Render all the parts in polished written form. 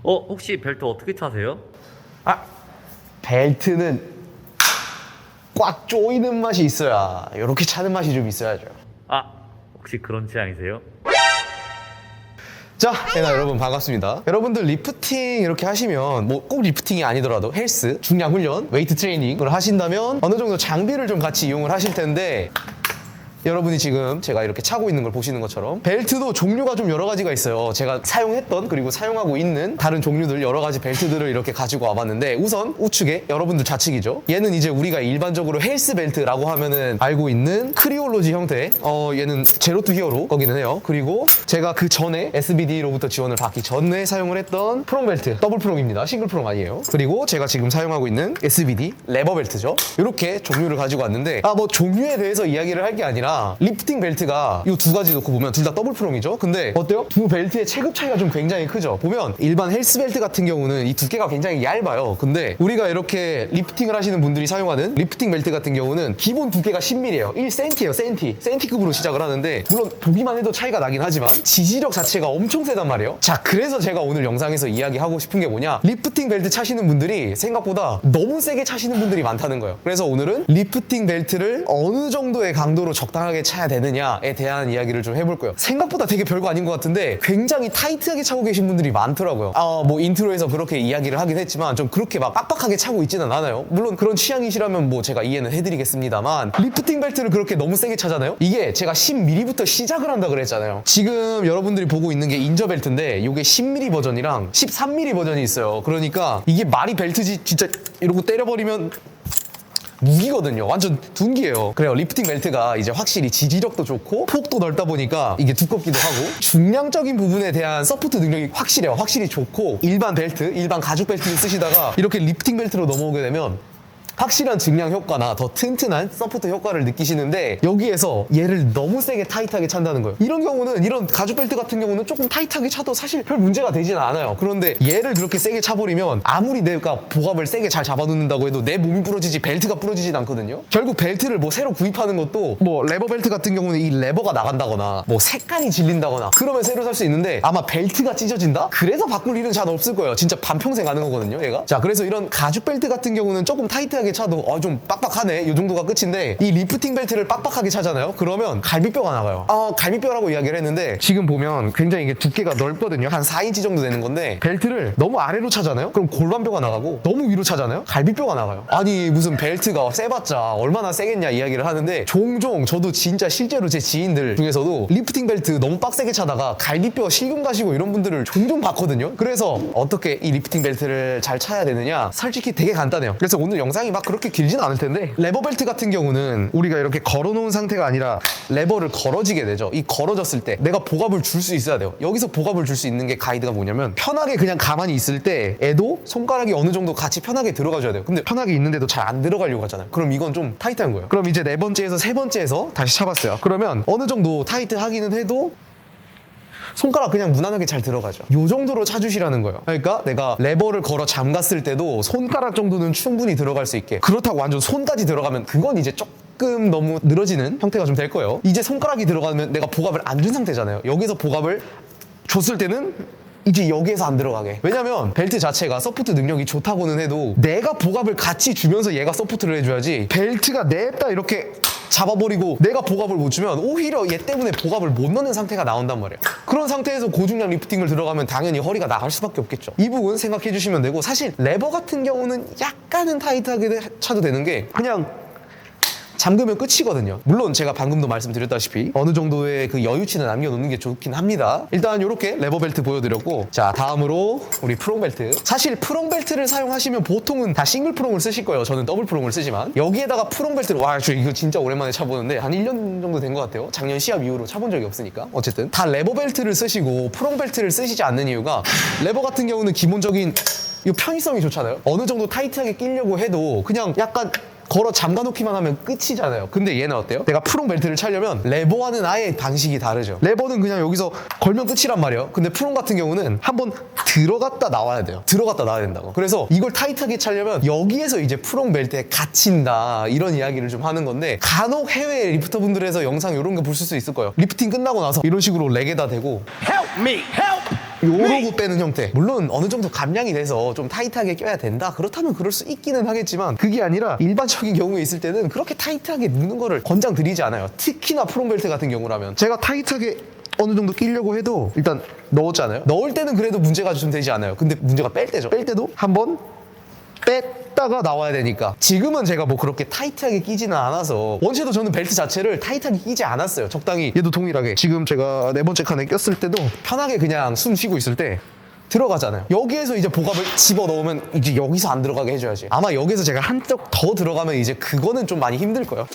혹시 벨트 어떻게 차세요? 아, 벨트는 꽉 조이는 맛이 있어야 이렇게 차는 맛이 좀 있어야죠. 혹시 그런 취향이세요? 자, 여러분 반갑습니다. 여러분들 리프팅 이렇게 하시면 뭐 꼭 리프팅이 아니더라도 헬스, 중량 훈련, 웨이트 트레이닝을 하신다면 어느 정도 장비를 좀 같이 이용을 하실 텐데 여러분이 지금 제가 이렇게 차고 있는 걸 보시는 것처럼 벨트도 종류가 좀 여러 가지가 있어요. 제가 사용했던 그리고 사용하고 있는 다른 종류들 여러 가지 벨트들을 이렇게 가지고 와봤는데 우선 우측에 여러분들 좌측이죠. 얘는 이제 우리가 일반적으로 헬스 벨트라고 하면은 알고 있는 크리올로지 형태. 얘는 제로 투 히어로 거기는 해요. 그리고 제가 그 전에 SBD로부터 지원을 받기 전에 사용을 했던 프롱 벨트, 더블 프롱입니다. 싱글 프롱 아니에요. 그리고 제가 지금 사용하고 있는 SBD 레버 벨트죠. 이렇게 종류를 가지고 왔는데 뭐 종류에 대해서 이야기를 할 게 아니라 리프팅 벨트가 이 두 가지 놓고 보면 둘 다 더블 프롱이죠. 근데 어때요? 두 벨트의 체급 차이가 좀 굉장히 크죠. 보면 일반 헬스 벨트 같은 경우는 이 두께가 굉장히 얇아요. 근데 우리가 이렇게 리프팅을 하시는 분들이 사용하는 리프팅 벨트 같은 경우는 기본 두께가 10mm예요. 1cm예요. 센티급으로 시작을 하는데 물론 보기만 해도 차이가 나긴 하지만 지지력 자체가 엄청 세단 말이에요. 자, 그래서 제가 오늘 영상에서 이야기하고 싶은 게 뭐냐, 리프팅 벨트 차시는 분들이 생각보다 너무 세게 차시는 분들이 많다는 거예요. 그래서 오늘은 리프팅 벨트를 어느 정도의 강도로 적당하게 차야 되느냐에 대한 이야기를 좀 해볼 거예요. 생각보다 되게 별거 아닌 것 같은데 굉장히 타이트하게 차고 계신 분들이 많더라고요. 뭐 인트로에서 그렇게 이야기를 하긴 했지만 좀 그렇게 막 빡빡하게 차고 있지는 않아요. 물론 그런 취향이시라면 뭐 제가 이해는 해드리겠습니다만 리프팅 벨트를 그렇게 너무 세게 차잖아요. 이게 제가 10mm부터 시작을 한다 그랬잖아요. 지금 여러분들이 보고 있는 게 인저 벨트인데 이게 10mm 버전이랑 13mm 버전이 있어요. 그러니까 이게 말이 벨트지 진짜 이러고 때려버리면 무기거든요. 완전 둔기예요. 그래요. 리프팅 벨트가 이제 확실히 지지력도 좋고 폭도 넓다 보니까 이게 두껍기도 하고 중량적인 부분에 대한 서포트 능력이 확실해요. 확실히 좋고 일반 벨트, 일반 가죽 벨트를 쓰시다가 이렇게 리프팅 벨트로 넘어오게 되면 확실한 증량 효과나 더 튼튼한 서포트 효과를 느끼시는데 여기에서 얘를 너무 세게 타이트하게 찬다는 거예요. 이런 경우는 이런 가죽 벨트 같은 경우는 조금 타이트하게 차도 사실 별 문제가 되지는 않아요. 그런데 얘를 그렇게 세게 차버리면 아무리 내가 복압을 세게 잘 잡아놓는다고 해도 내 몸이 부러지지 벨트가 부러지진 않거든요. 결국 벨트를 뭐 새로 구입하는 것도 뭐 레버 벨트 같은 경우는 이 레버가 나간다거나 뭐 색깔이 질린다거나 그러면 새로 살 수 있는데 아마 벨트가 찢어진다? 그래서 바꿀 일은 잘 없을 거예요. 진짜 반평생 가는 거거든요, 얘가. 자, 그래서 이런 가죽 벨트 같은 경우는 조금 타이트하게 차도 좀 빡빡하네 이 정도가 끝인데 이 리프팅 벨트를 빡빡하게 차잖아요. 그러면 갈비뼈가 나가요. 갈비뼈라고 이야기를 했는데 지금 보면 굉장히 이게 두께가 넓거든요. 한 4인치 정도 되는 건데 벨트를 너무 아래로 차잖아요. 그럼 골반뼈가 나가고 너무 위로 차잖아요. 갈비뼈가 나가요. 아니 무슨 벨트가 세봤자 얼마나 세겠냐 이야기를 하는데 종종 저도 진짜 실제로 제 지인들 중에서도 리프팅 벨트 너무 빡세게 차다가 갈비뼈 실금 가시고 이런 분들을 종종 봤거든요. 그래서 어떻게 이 리프팅 벨트를 잘 차야 되느냐, 솔직히 되게 간단해요. 그래서 오늘 영상이 막 그렇게 길진 않을 텐데 레버 벨트 같은 경우는 우리가 이렇게 걸어놓은 상태가 아니라 레버를 걸어지게 되죠. 이 걸어졌을 때 내가 복압을 줄 수 있어야 돼요. 여기서 복압을 줄 수 있는 게 가이드가 뭐냐면 편하게 그냥 가만히 있을 때 애도 손가락이 어느 정도 같이 편하게 들어가줘야 돼요. 근데 편하게 있는데도 잘 안 들어가려고 하잖아요. 그럼 이건 좀 타이트한 거예요. 그럼 이제 네 번째에서 세 번째에서 다시 차봤어요. 그러면 어느 정도 타이트하기는 해도 손가락 그냥 무난하게 잘 들어가죠. 요 정도로 차주시라는 거예요. 그러니까 내가 레버를 걸어 잠갔을 때도 손가락 정도는 충분히 들어갈 수 있게. 그렇다고 완전 손까지 들어가면 그건 이제 조금 너무 늘어지는 형태가 좀 될 거예요. 이제 손가락이 들어가면 내가 복압을 안 준 상태잖아요. 여기서 복압을 줬을 때는 이제 여기에서 안 들어가게. 왜냐면 벨트 자체가 서포트 능력이 좋다고는 해도 내가 복압을 같이 주면서 얘가 서포트를 해줘야지 벨트가 냅다 이렇게 잡아버리고 내가 복압을 못 주면 오히려 얘 때문에 복압을 못 넣는 상태가 나온단 말이에요. 그런 상태에서 고중량 리프팅을 들어가면 당연히 허리가 나갈 수밖에 없겠죠. 이 부분 생각해 주시면 되고, 사실 레버 같은 경우는 약간은 타이트하게 차도 되는 게 그냥 잠그면 끝이거든요. 물론 제가 방금도 말씀드렸다시피 어느 정도의 그 여유치는 남겨놓는 게 좋긴 합니다. 일단 이렇게 레버 벨트 보여드렸고, 자 다음으로 우리 프롱 벨트. 사실 프롱 벨트를 사용하시면 보통은 다 싱글 프롱을 쓰실 거예요. 저는 더블 프롱을 쓰지만 여기에다가 프롱 벨트를 저 이거 진짜 오랜만에 차보는데 한 1년 정도 된 것 같아요. 작년 시합 이후로 차본 적이 없으니까. 어쨌든 다 레버 벨트를 쓰시고 프롱 벨트를 쓰시지 않는 이유가, 레버 같은 경우는 기본적인 이 편의성이 좋잖아요. 어느 정도 타이트하게 끼려고 해도 그냥 약간 걸어 잠가놓기만 하면 끝이잖아요. 근데 얘는 어때요? 내가 프롱 벨트를 차려면 레버와는 아예 방식이 다르죠. 레버는 그냥 여기서 걸면 끝이란 말이에요. 근데 프롱 같은 경우는 한번 들어갔다 나와야 돼요. 들어갔다 나와야 된다고. 그래서 이걸 타이트하게 차려면 여기에서 이제 프롱 벨트에 갇힌다, 이런 이야기를 좀 하는 건데, 간혹 해외 리프터분들에서 영상 이런 거 보실 수 있을 거예요. 리프팅 끝나고 나서 이런 식으로 렉에다 대고 Help me, help! 요러고 빼는 형태. 물론 어느 정도 감량이 돼서 좀 타이트하게 껴야 된다, 그렇다면 그럴 수 있기는 하겠지만, 그게 아니라 일반적인 경우에 있을 때는 그렇게 타이트하게 묶는 거를 권장드리지 않아요. 특히나 프롬벨트 같은 경우라면. 제가 타이트하게 어느 정도 끼려고 해도 일단 넣었잖아요. 넣을 때는 그래도 문제가 좀 되지 않아요. 근데 문제가 뺄 때죠. 뺄 때도 한번 뺐다가 나와야 되니까. 지금은 제가 뭐 그렇게 타이트하게 끼지는 않아서, 원체도 저는 벨트 자체를 타이트하게 끼지 않았어요. 적당히. 얘도 동일하게 지금 제가 네 번째 칸에 꼈을 때도 편하게 그냥 숨 쉬고 있을 때 들어가잖아요. 여기에서 이제 복압을 집어넣으면 이제 여기서 안 들어가게 해줘야지. 아마 여기서 제가 한쪽 더 들어가면 이제 그거는 좀 많이 힘들 거예요.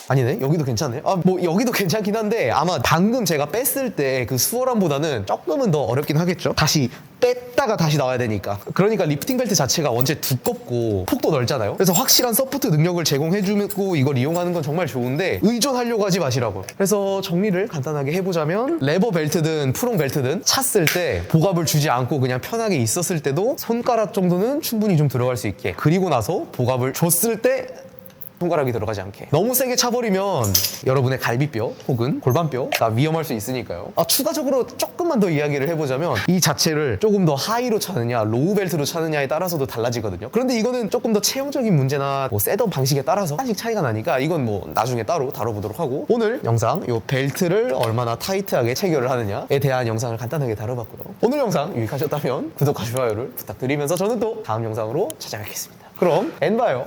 아니네, 여기도 괜찮네. 뭐 여기도 괜찮긴 한데 아마 방금 제가 뺐을 때 그 수월함보다는 조금은 더 어렵긴 하겠죠. 다시 뺐다가 다시 나와야 되니까. 그러니까 리프팅 벨트 자체가 원체 두껍고 폭도 넓잖아요. 그래서 확실한 서포트 능력을 제공해주고 이걸 이용하는 건 정말 좋은데, 의존하려고 하지 마시라고. 그래서 정리를 간단하게 해보자면, 레버 벨트든 프롬 벨트든 찼을 때 복압을 주지 않고 그냥 편하게 있었을 때도 손가락 정도는 충분히 좀 들어갈 수 있게, 그리고 나서 복압을 줬을 때 손가락이 들어가지 않게. 너무 세게 차버리면 여러분의 갈비뼈 혹은 골반뼈가 위험할 수 있으니까요. 추가적으로 조금만 더 이야기를 해보자면, 이 자체를 조금 더 하이로 차느냐 로우 벨트로 차느냐에 따라서도 달라지거든요. 그런데 이거는 조금 더 체형적인 문제나 뭐 셋업 방식에 따라서 한식 차이가 나니까 이건 뭐 나중에 따로 다뤄보도록 하고, 오늘 영상 이 벨트를 얼마나 타이트하게 체결을 하느냐에 대한 영상을 간단하게 다뤄봤고요. 오늘 영상 유익하셨다면 구독과 좋아요를 부탁드리면서 저는 또 다음 영상으로 찾아뵙겠습니다. 그럼 엔바요.